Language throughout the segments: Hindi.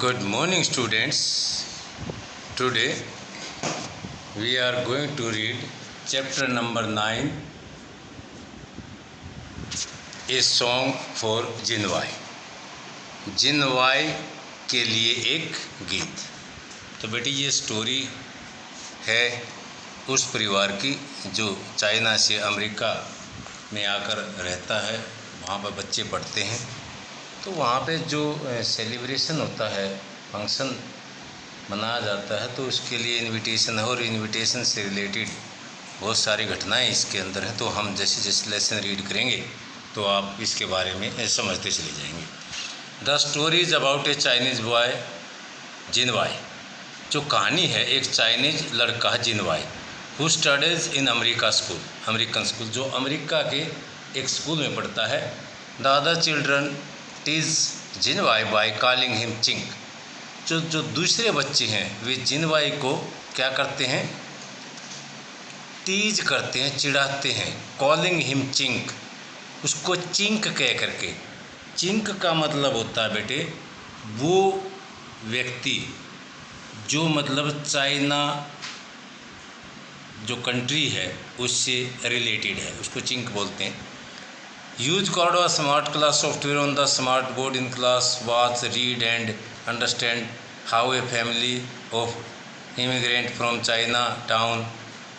Good morning, students. Today we are going to read chapter number 9, A Song for जिनवाई। जिनवाई के लिए एक गीत। तो बेटी ये स्टोरी है उस परिवार की जो चाइना से अमेरिका में आकर रहता है, वहाँ पर बच्चे पढ़ते हैं। तो वहाँ पे जो सेलिब्रेशन होता है, फंक्शन मनाया जाता है, तो उसके लिए इनविटेशन है और इनविटेशन से रिलेटेड बहुत सारी घटनाएं इसके अंदर हैं। तो हम जैसे जैसे लेसन रीड करेंगे तो आप इसके बारे में समझते चले जाएंगे। The story is about a Chinese boy Jinwai. जो कहानी है एक चाइनीज लड़का Jinwai who studies in America school, American school, जो अमेरिका के एक स्कूल में पढ़ता है। The other children tease Jinwai by calling him chink. जो दूसरे बच्चे हैं वे जिनवाई को क्या करते हैं, टीज करते हैं, चिढ़ाते हैं। कॉलिंग हिम चिंक, उसको चिंक कह करके। चिंक का मतलब होता है बेटे वो व्यक्ति जो मतलब चाइना जो कंट्री है उससे रिलेटेड है, उसको चिंक बोलते हैं। Use Cordoba Smart Class software on the smart board in class. Watch, read and understand how a family of immigrant from China town,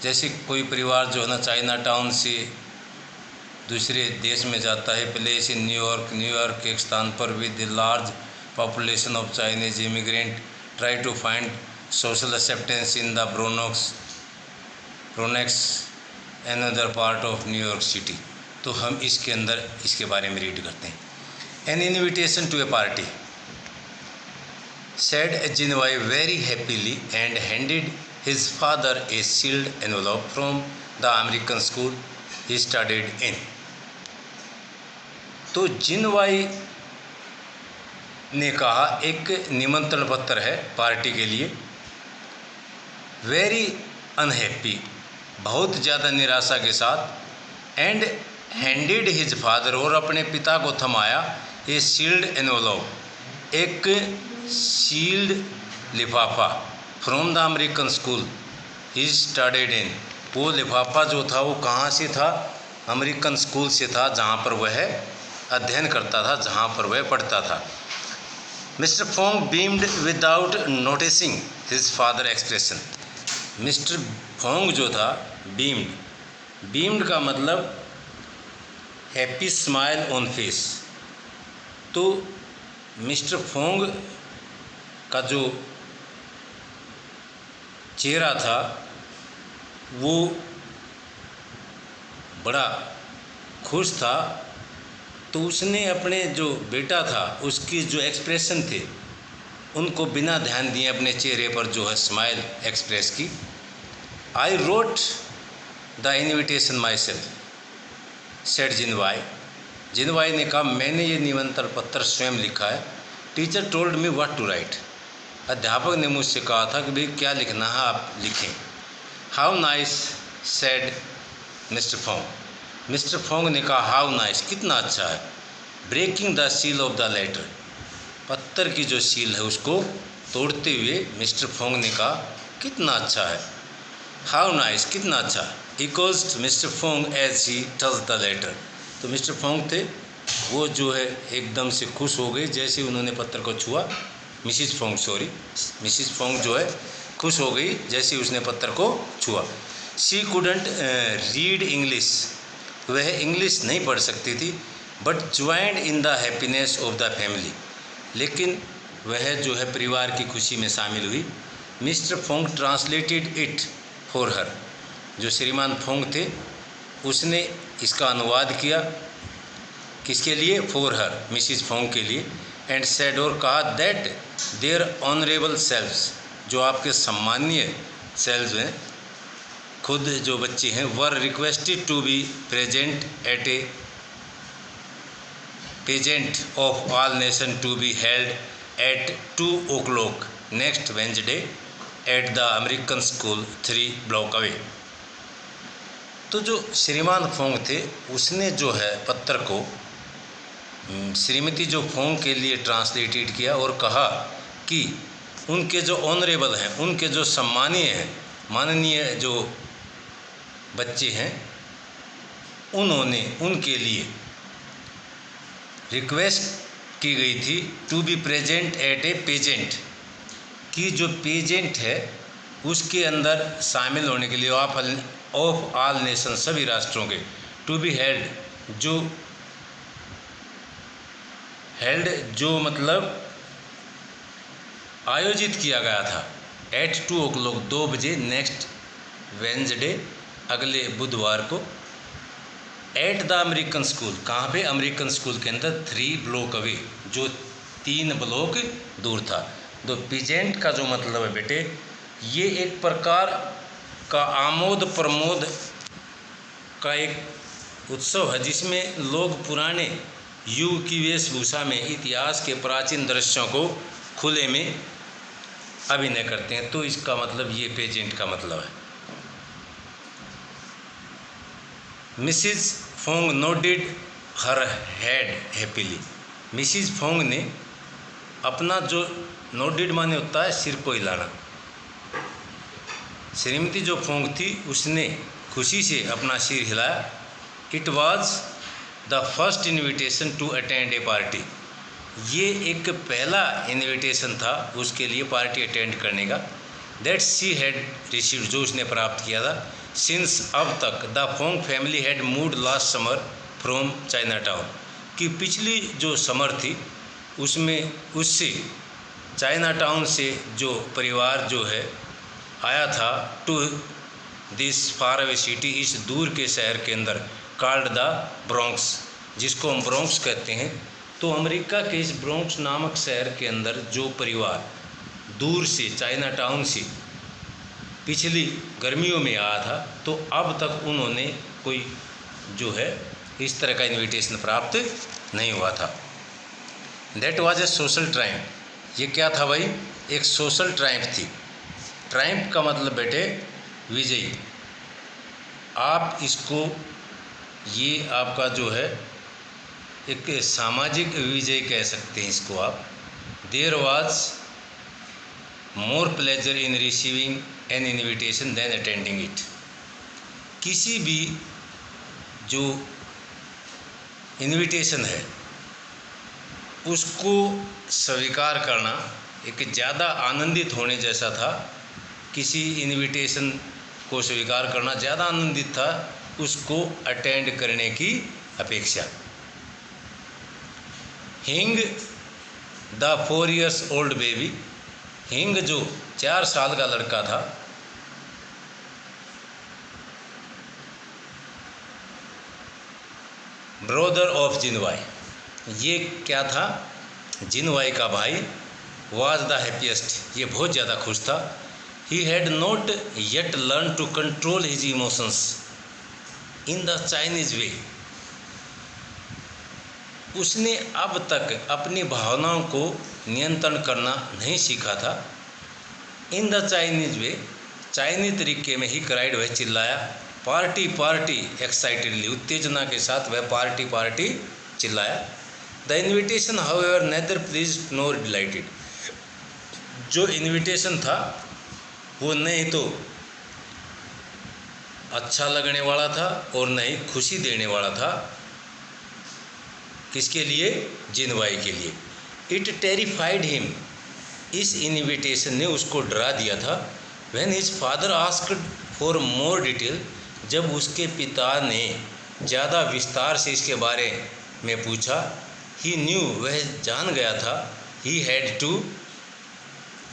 जैसे कोई परिवार जो है ना चाइना टाउन से दूसरे देश में जाता है। प्लेस इन न्यूयॉर्क एक स्थान पर with large population of Chinese immigrant, try to find social acceptance in the Bronx another part of New York city. तो हम इसके अंदर इसके बारे में रीड करते हैं। An invitation to a party said Jinwai very happily and handed his father a sealed envelope from the American school he studied in. तो जिनवाई ने कहा एक निमंत्रण पत्र है पार्टी के लिए। वेरी अनहैप्पी, बहुत ज़्यादा निराशा के साथ। एंड हैंडेड हिज फादर, और अपने पिता को थमाया। ए सील्ड एनवलप, एक सील्ड लिफाफा। From the American school he studied इन, वो लिफाफा जो था वो कहाँ से था, अमेरिकन स्कूल से था जहाँ पर वह अध्ययन करता था, जहाँ पर वह पढ़ता था। Mister Fong beamed without noticing his father expression. Mister Fong जो था बीम्ड का मतलब हैप्पी स्माइल ऑन फेस। तो मिस्टर फोंग का जो चेहरा था वो बड़ा खुश था। तो उसने अपने जो बेटा था उसकी जो एक्सप्रेशन थे उनको बिना ध्यान दिए अपने चेहरे पर जो है स्माइल एक्सप्रेस की। I wrote the invitation myself said Jinwai ने कहा मैंने ये निमंत्रण पत्र स्वयं लिखा है। Teacher told me what to write, अध्यापक ने मुझसे कहा था कि भाई क्या लिखना है आप लिखें। How nice said mister Fong ने कहा हाउ नाइस, कितना अच्छा है। Breaking the seal of the letter, पत्थर की जो सील है उसको तोड़ते हुए मिस्टर फोंग ने कहा कितना अच्छा है। हाउ नाइस, कितना अच्छा। Equals mister Fong as he touch the letter. तो मिस्टर फोंग थे वो जो है एकदम से खुश हो गए जैसे उन्होंने पत्र को छुआ। मिसिस फोंग जो है खुश हो गई जैसे उसने पत्र को छुआ। शी कुडंट रीड इंग्लिश, वह इंग्लिश नहीं पढ़ सकती थी। But joined in the happiness of the family, लेकिन वह जो है परिवार की खुशी में शामिल हुई। Mister Fong translated it for her, जो श्रीमान फोंग थे उसने इसका अनुवाद किया किसके लिए, फॉर हर, मिसिस फोंग के लिए। एंड सेड, और कहा दैट देयर ऑनरेबल सेल्व्स, जो आपके सम्मानीय सेल्व्स हैं, खुद जो बच्चे हैं, were requested to be present at a pageant of all nation to be held at 2 o'clock next Wednesday at the American school 3 block away. तो जो श्रीमान फोंग थे उसने जो है पत्र को श्रीमती जो फोंग के लिए ट्रांसलेटेड किया और कहा कि उनके जो ऑनरेबल हैं, उनके जो सम्मानीय हैं, माननीय जो बच्चे हैं, उन्होंने उनके लिए रिक्वेस्ट की गई थी to be present at a pageant, कि जो पेजेंट है उसके अंदर शामिल होने के लिए ऑफ ऑल नेशन, सभी राष्ट्रों के, टू बी हेल्ड जो मतलब आयोजित किया गया था एट 2 o'clock 2 बजे नेक्स्ट वेंसडे, अगले बुधवार को, एट द अमेरिकन स्कूल, कहाँ पे? अमेरिकन स्कूल के अंदर 3 ब्लॉक अवे, जो 3 ब्लॉक दूर था। तो पीजेंट का जो मतलब है बेटे, ये एक प्रकार का आमोद प्रमोद का एक उत्सव है जिसमें लोग पुराने युग की वेशभूषा में इतिहास के प्राचीन दृश्यों को खुले में अभिनय करते हैं। तो इसका मतलब ये पेजेंट का मतलब है। Mrs Fong nodded her head happily, Mrs Fong ने अपना जो नोडेड माने होता है सिर को हिलाना, श्रीमती जो फोंग थी उसने खुशी से अपना सिर हिलाया। It was the first invitation to attend a party, ये एक पहला इन्विटेशन था उसके लिए पार्टी अटेंड करने का, दैट शी हैड रिसीव्ड, जो उसने प्राप्त किया था, सिंस अब तक the Fong family had moved last summer from Chinatown, कि पिछली जो समर थी उसमें उससे चाइना टाउन से जो परिवार जो है आया था to this far away city, इस दूर के शहर के अंदर, कॉल्ड द ब्रोंक्स, जिसको हम ब्रोंक्स कहते हैं। तो अमेरिका के इस ब्रोंक्स नामक शहर के अंदर जो परिवार दूर से चाइना टाउन से पिछली गर्मियों में आया था, तो अब तक उन्होंने कोई जो है इस तरह का इनविटेशन प्राप्त नहीं हुआ था। That was a social Triumph, ये क्या था भाई? एक सोशल ट्रायम्फ थी। ट्रायम्फ का मतलब बेटे विजयी, आप इसको, ये आपका जो है एक सामाजिक विजय कह सकते हैं इसको आप। There was more pleasure in receiving an invitation than attending it, किसी भी जो इन्विटेशन है उसको स्वीकार करना एक ज़्यादा आनंदित होने जैसा था, किसी इन्विटेशन को स्वीकार करना ज़्यादा आनंदित था उसको अटेंड करने की अपेक्षा। हिंग द 4 years old बेबी, हिंग जो 4 साल का लड़का था, ब्रदर ऑफ जिनवाई, ये क्या था? जिनवाई का भाई, वाज द हैप्पीएस्ट, ये बहुत ज़्यादा खुश था। He had not yet learn to control his emotions in the Chinese way, उसने अब तक अपनी भावनाओं को नियंत्रण करना नहीं सीखा था। इन द चाइनीज वे, चाइनीज तरीके में ही क्राइड, वह चिल्लाया, पार्टी पार्टी एक्साइटेडली, उत्तेजना के साथ वह पार्टी पार्टी चिल्लाया। The invitation however neither pleased nor delighted, जो इन्विटेशन था वो नहीं तो अच्छा लगने वाला था और नहीं खुशी देने वाला था। किसके लिए? जिनवाई के लिए। इट टेरिफाइड हिम, इस इन्विटेशन ने उसको डरा दिया था। When his father asked for more detail, जब उसके पिता ने ज़्यादा विस्तार से इसके बारे में पूछा, ही न्यू, वह जान गया था, he had to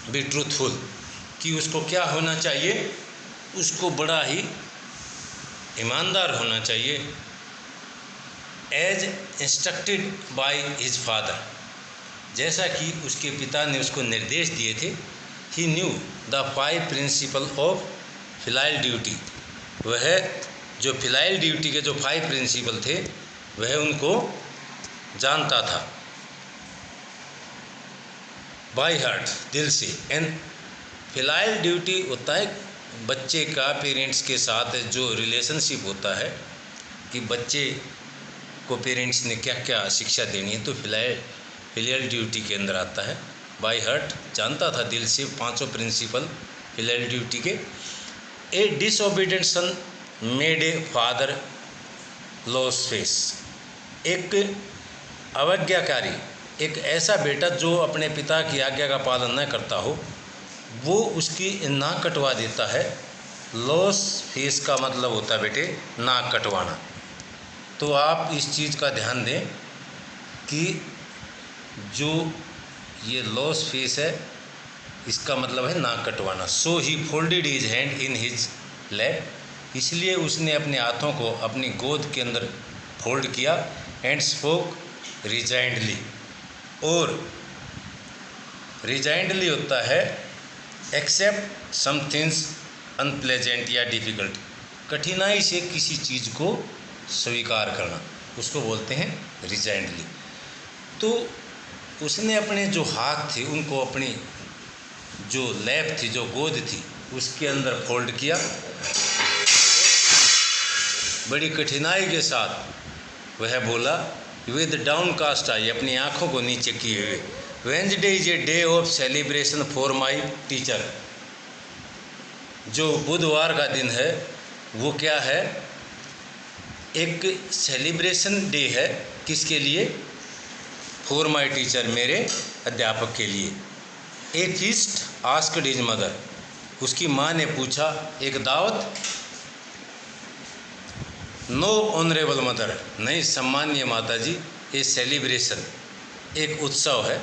be truthful, कि उसको क्या होना चाहिए? उसको बड़ा ही ईमानदार होना चाहिए। As instructed by his father, जैसा कि उसके पिता ने उसको निर्देश दिए थे। He knew the 5 principle of filial duty, वह जो फिलाइल ड्यूटी के जो 5 प्रिंसिपल थे वह उनको जानता था बाय हार्ट, दिल से। एंड फिलाइल ड्यूटी होता है बच्चे का पेरेंट्स के साथ जो रिलेशनशिप होता है, कि बच्चे को पेरेंट्स ने क्या क्या शिक्षा देनी है, तो फिलियल ड्यूटी के अंदर आता है। बाय हार्ट, जानता था दिल से पांचों प्रिंसिपल फिलियल ड्यूटी के। A disobedient son made a father lose face. एक अवज्ञाकारी, एक ऐसा बेटा जो अपने पिता की आज्ञा का पालन न करता हो, वो उसकी नाक कटवा देता है। लॉस फेस का मतलब होता है बेटे नाक कटवाना। तो आप इस चीज़ का ध्यान दें कि जो ये लॉस फेस है इसका मतलब है नाक कटवाना। So he folded his hand in his lap, इसलिए उसने अपने हाथों को अपनी गोद के अंदर फोल्ड किया। एंड स्पोक रिजाइंडली, और रिजाइंडली होता है एक्सेप्ट सम थिंग्स अनप्लेजेंट या डिफ़िकल्ट, कठिनाई से किसी चीज़ को स्वीकार करना, उसको बोलते हैं रिजाइंडली। तो उसने अपने जो हाथ थे उनको अपनी जो लैप थी, जो गोद थी, उसके अंदर फोल्ड किया। बड़ी कठिनाई के साथ वह बोला विद डाउन कास्ट आई, अपनी आँखों को नीचे किए हुए, Wednesday is a day of celebration for my teacher. जो बुधवार का दिन है वो क्या है? एक सेलिब्रेशन डे है, किसके लिए? फॉर माई टीचर, मेरे अध्यापक के लिए। ए फीस्ट आस्क्ड हिज मदर, उसकी माँ ने पूछा, एक दावत? नो ऑनरेबल मदर, नहीं सम्मानीय माता जी, ए सेलिब्रेशन, एक उत्सव है।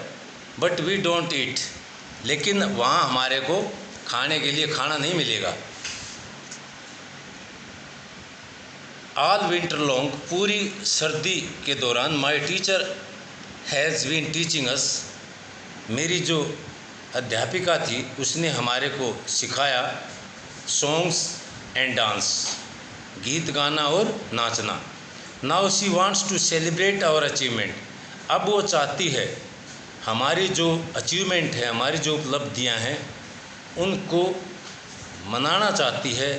बट वी डोंट ईट, लेकिन वहाँ हमारे को खाने के लिए खाना नहीं मिलेगा। ऑल विंटर लॉन्ग, पूरी सर्दी के दौरान, my teacher has been teaching us, मेरी जो अध्यापिका थी उसने हमारे को सिखाया सॉन्ग्स एंड डांस, गीत गाना और नाचना। Now she wants to celebrate our achievement, अब वो चाहती है हमारी जो अचीवमेंट है, हमारी जो उपलब्धियां हैं उनको मनाना चाहती है।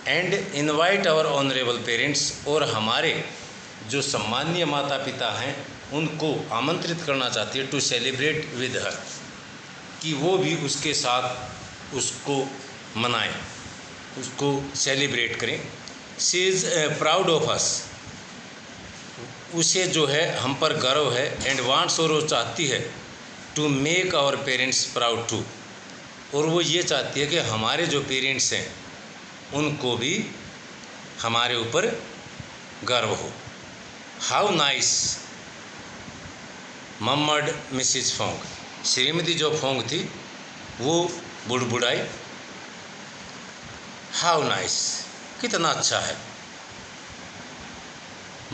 And invite our honourable parents, और हमारे जो सम्मानीय माता पिता हैं उनको आमंत्रित करना चाहती है टू सेलिब्रेट विद हर, कि वो भी उसके साथ उसको मनाएं, उसको सेलिब्रेट करें। She is proud of us, उसे जो है हम पर गर्व है। एंड वांट्स, और वो चाहती है to make our parents proud too, और वो ये चाहती है कि हमारे जो पेरेंट्स हैं उनको भी हमारे ऊपर गर्व हो। हाउ नाइस मम्मड मिसिज फोंग, श्रीमती जो फोंग थी वो बुड़बुड़ाई। हाउ नाइस, कितना अच्छा है।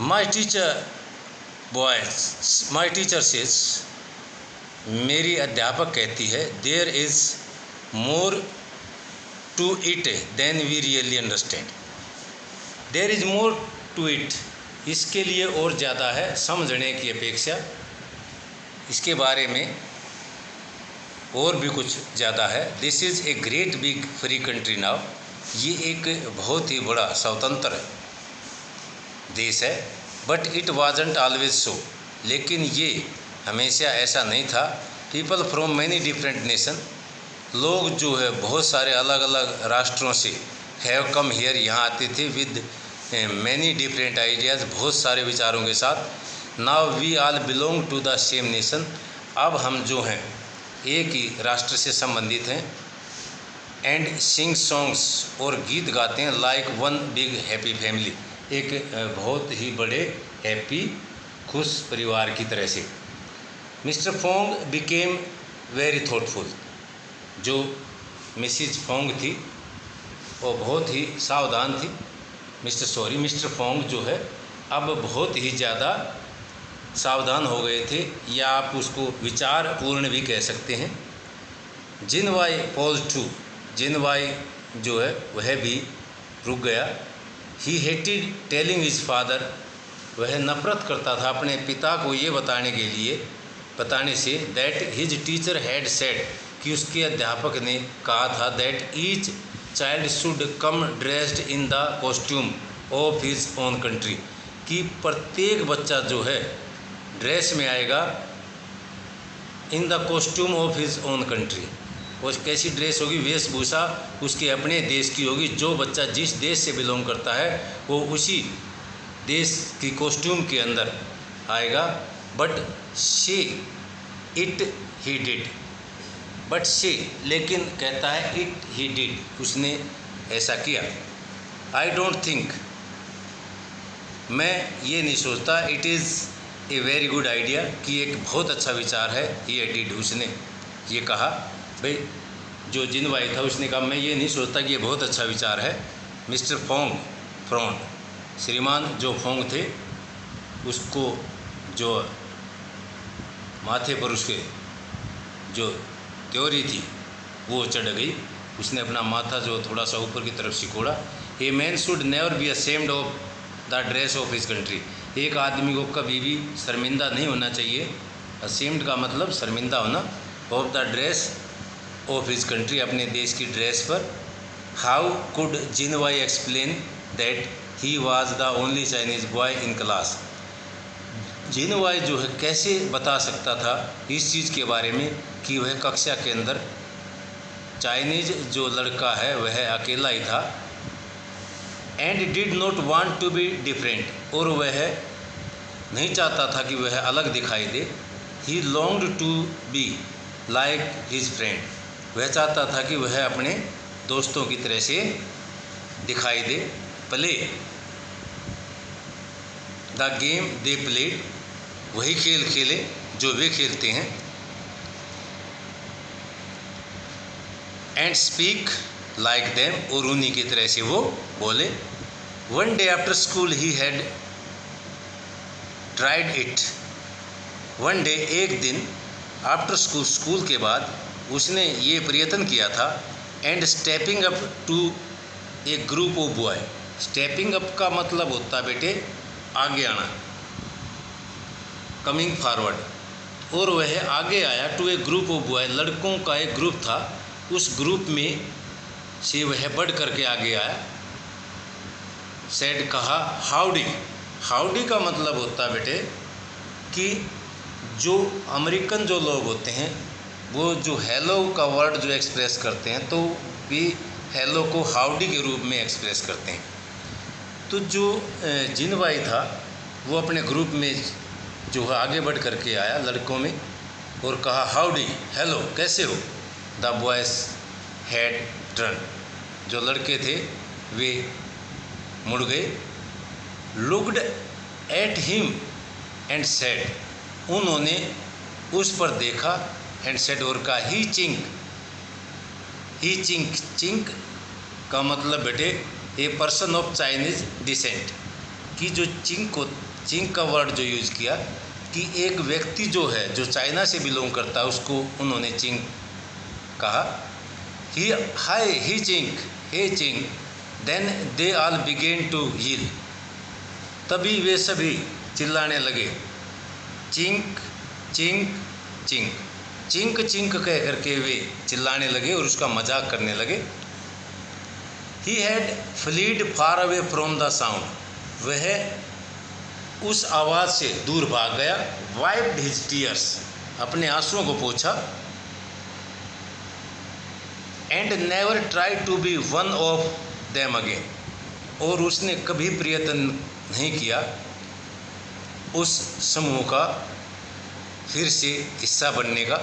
My teacher boys, my teacher says, मेरी अध्यापक कहती है, there is more to it than we really understand. There is more to it, इसके लिए और ज़्यादा है समझने की अपेक्षा, इसके बारे में और भी कुछ ज़्यादा है। This is a great big free country now, ये एक बहुत ही बड़ा स्वतंत्र देश है। But it wasn't always so, लेकिन ये हमेशा ऐसा नहीं था। People from many different nation, लोग जो है बहुत सारे अलग अलग राष्ट्रों से हैव कम हियर, यहाँ आते थे विद मैनी डिफरेंट आइडियाज़, बहुत सारे विचारों के साथ। Now we all belong to the same nation, अब हम जो हैं एक ही राष्ट्र से संबंधित हैं। एंड सिंग सॉन्ग्स, और गीत गाते हैं, like one big happy family, एक बहुत ही बड़े हैप्पी खुश परिवार की तरह से। Mr Fong became very thoughtful, जो मिसिज फोंग थी वो बहुत ही सावधान थी। मिस्टर फोंग जो है अब बहुत ही ज़्यादा सावधान हो गए थे, या आप उसको विचार पूर्ण भी कह सकते हैं। जिनवाई पॉज टू, जिनवाई जो है वह भी रुक गया। ही हेटेड टेलिंग हिज फादर, वह नफरत करता था अपने पिता को ये बताने say that his teacher had said, कि उसके अध्यापक ने कहा था that each child should come dressed in the costume of his own country, कि प्रत्येक बच्चा जो है ड्रेस में आएगा in the costume of his own country. और कैसी ड्रेस होगी, वेशभूषा उसके अपने देश की होगी। जो बच्चा जिस देश से बिलोंग करता है वो उसी देश की कॉस्ट्यूम के अंदर आएगा। But she it he did, but she लेकिन कहता है इट ही डिड, उसने ऐसा किया। आई डोंट थिंक, मैं ये नहीं सोचता, it is a very good idea, कि एक बहुत अच्छा विचार है। ये डिड, उसने ये कहा। भाई जो जिनवाई था उसने कहा मैं ये नहीं सोचता कि ये बहुत अच्छा विचार है। मिस्टर फोंग फ्रॉन, श्रीमान जो फोंग थे उसको जो माथे पर उसके जो त्योरी थी वो चढ़ गई। उसने अपना माथा जो थोड़ा सा ऊपर की तरफ सिकोड़ा। A man should never be ashamed of the dress of his country. एक आदमी को कभी भी शर्मिंदा नहीं होना चाहिए। असेम्ड का मतलब शर्मिंदा होना। Of the dress of his country, अपने देश की ड्रेस पर। How could Jinwai explain that he was the only Chinese boy in class. Jinwai जो है कैसे बता सकता था इस चीज़ के बारे में कि वह कक्षा के अंदर चाइनीज जो लड़का है वह अकेला ही था। And did not want to be different, और वह नहीं चाहता था कि वह अलग दिखाई दे। He longed to be like his friend, वह चाहता था कि वह अपने दोस्तों की तरह से दिखाई दे। Play the game they played, वही खेल खेले जो वे खेलते हैं। एंड स्पीक लाइक देम, और उन्हीं की तरह से वो बोले। One day after school he had tried it. One day, एक दिन, आफ्टर स्कूल, स्कूल के बाद उसने ये प्रयत्न किया था। And stepping up to a group of boy. Stepping up का मतलब होता है बेटे आगे आना, कमिंग फॉरवर्ड। और वह आगे आया to a group of boy, लड़कों का एक ग्रुप था, उस ग्रुप में से वह बढ़ करके आगे आया। सेड, कहा। हाउडी, हाउडी का मतलब होता है बेटे कि जो अमेरिकन जो लोग होते हैं वो जो हेलो का वर्ड जो एक्सप्रेस करते हैं तो भी हेलो को हाउडी के रूप में एक्सप्रेस करते हैं। तो जो जिनवाई था वो अपने ग्रुप में जो है आगे बढ़ करके आया लड़कों में और कहा हाउडी, हेलो, कैसे हो। द बॉयज़ हैड टर्न, जो लड़के थे वे मुड़ गए। Looked at him and said, उन्होंने उस पर देखा। एंड सेड, और कहा he chink, he chink. Chink का मतलब बेटे a person of Chinese descent, कि जो चिंक का वर्ड जो यूज़ किया कि एक व्यक्ति जो है जो चाइना से बिलोंग करता है उसको उन्होंने चिंक कहा। He hi, he chink, hey chink. Then they all began to yell, तभी वे सभी चिल्लाने लगे। Chink chink chink, chink chink कह करके वे चिल्लाने लगे और उसका मजाक करने लगे। He had fled far away from the sound, वह उस आवाज़ से दूर भाग गया। वाइप्ड हिज टीयर्स, अपने आंसुओं को पोंछा। And never try to be one of them again, और उसने कभी प्रयत्न नहीं किया उस समूह का फिर से हिस्सा बनने का।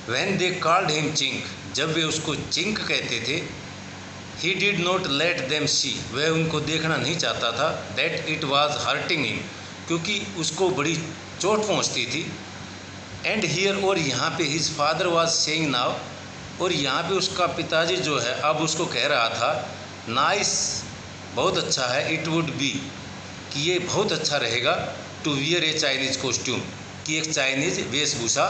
When they called him chink, जब वे उसको चिंक कहते थे। He did not let them see, वह उनको देखना नहीं चाहता था। That it was hurting him, क्योंकि उसको बड़ी चोट पहुंचती थी। एंड हियर, और यहाँ पे his father was saying now, और यहाँ पे उसका पिताजी जो है अब उसको कह रहा था नाइस, बहुत अच्छा है। इट वुड बी, कि ये बहुत अच्छा रहेगा। To wear a Chinese costume, कि एक चाइनीज वेशभूषा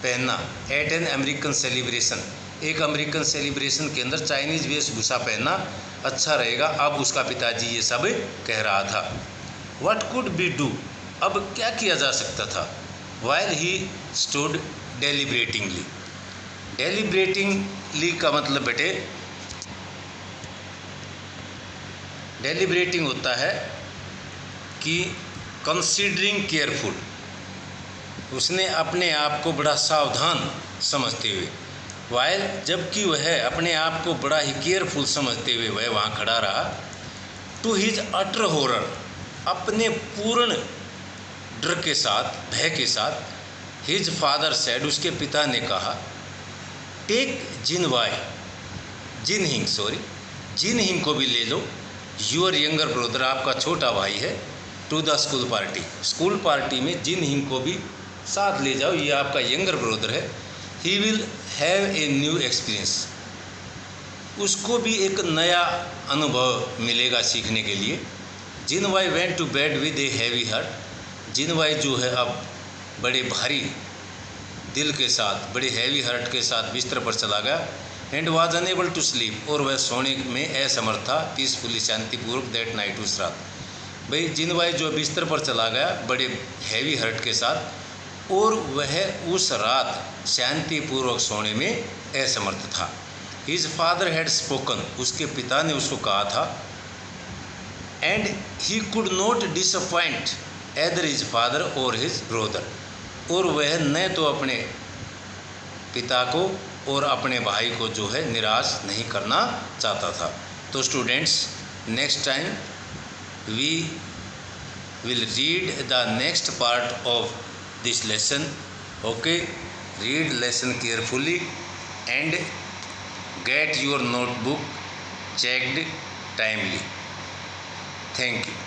पहनना। एट एन अमेरिकन सेलिब्रेशन, एक अमेरिकन सेलिब्रेशन के अंदर चाइनीज वेशभूषा पहनना अच्छा रहेगा। अब उसका पिताजी ये सब कह रहा था। व्हाट कुड बी डू, अब क्या किया जा सकता था। वाइल ही स्टूड डेलिब्रेटिंगली, डेलिब्रेटिंगली का मतलब बेटे डेलिब्रेटिंग होता है कि कंसीडरिंग केयरफुल, उसने अपने आप को बड़ा सावधान समझते हुए, वाइल जबकि वह अपने आप को बड़ा ही केयरफुल समझते हुए वह वहाँ खड़ा रहा, टू हिज अटर हॉरर, अपने पूर्ण डर के साथ, भय के साथ, हिज फादर सेड, उसके पिता ने कहा, टेक जिनहिंग को भी ले लो, योर यंगर ब्रदर, आपका छोटा भाई है, टू द स्कूल पार्टी में जिनहिंग को भी साथ ले जाओ, ये आपका यंगर ब्रदर है, he will have a new experience, उसको भी एक नया अनुभव मिलेगा सीखने के लिए। Jinwai went to bed with a heavy heart, Jinwai जो है अब बड़े भारी दिल के साथ, बड़े हैवी हार्ट के साथ बिस्तर पर चला गया, and was unable to sleep, और वह सोने में असमर्थ था, पीसफुली, शांतिपूर्वक, दैट नाइट, उस रात। भाई जिनवाई जो बिस्तर पर चला गया बड़े हैवी हार्ट के साथ, और वह उस रात शांतिपूर्वक सोने में असमर्थ था। हिज फादर हैड स्पोकन, उसके पिता ने उसको कहा था, and he could not disappoint either his father और हिज ब्रदर, और वह न तो अपने पिता को और अपने भाई को जो है निराश नहीं करना चाहता था। तो students, next time we will read the next part of this lesson. Okay, read lesson carefully and get your notebook checked timely. Thank you.